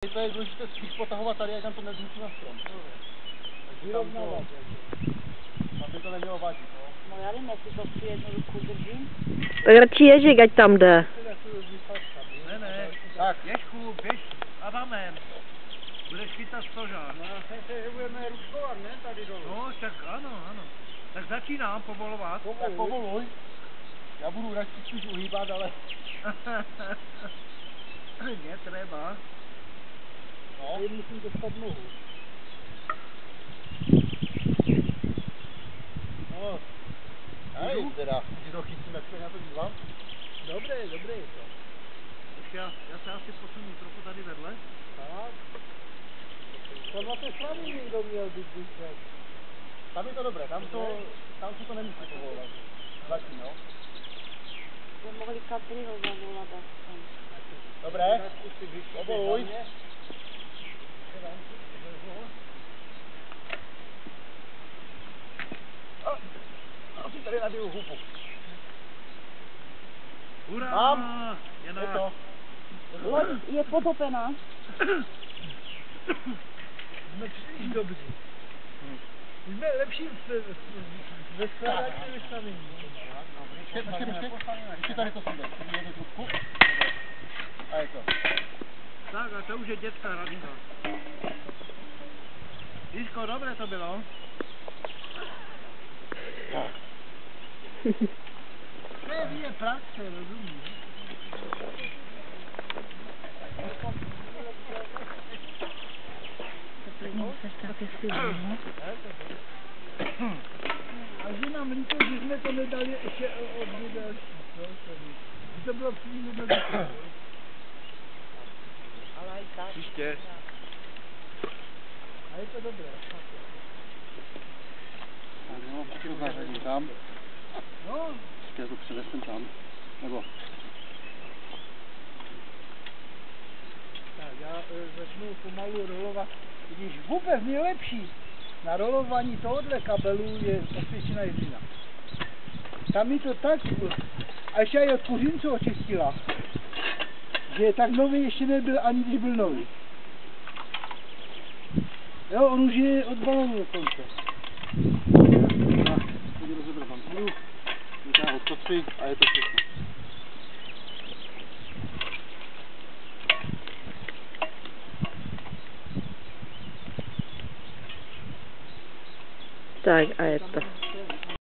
To je důležité spíš potahovat tady, jak nám to nezruší na strom. Vyrovnávat. Tam by to nemělo vadit, no. No já nevím, jestli to při jednu ruku držím. Tak radši Ježík, ať tam jde. Ne, Tak. Ježku, běž s Adamem. Budeš chytat stožár. No já jsem se, že budeme ruškovat, ne, tady dolů. No, tak ano. Tak začínám povolovat. Tak povoluj. Já budu radši spíš uhýbat, ale... Netreba. No. Tady musím dostat nohu. No. Hej, teda, když to chytím, jak se na to dívám. Dobré je to. Počkej, já se asi posunu trochu tady vedle. Tak. To na té straně někdo měl být více. Tam je to dobré, tam se to nemusí povolovat. Zatím, jo. Jsme mohli Kapriho zavolat aspoň. Dobré, povoluj. A si tady nabiju hubu. Hurá! Mám. Je Je to. Loď je potopená. Jsme příliš dobří. Jsme lepší ve skládání než sami. Ještě tady to sejde. Jednu trubku. A je to. Tak a to už je dětská radinka. Jižko, dobré to bylo. To je praxe, rozumíš? A že nám líto, že jsme to nedali ještě od další. Že to bylo příliš jednoduché. Příště. A je to dobré. Tak jo, to zařadím tam. No, Ještě to přenesem tam. Nebo? tak já začnu pomalu rolovat. Když vůbec nejlepší na rolování tohohle kabelu je osvědčená jezdina. Tam mi to tak, a ještě i od kuřinců očistila, že tak nový ještě nebyl, ani když byl nový. Jo, on už je od balónu dokonce. Tak, teď rozebrat vantýlu, vytáhnout kotvy a je to všechno. Tak a je to.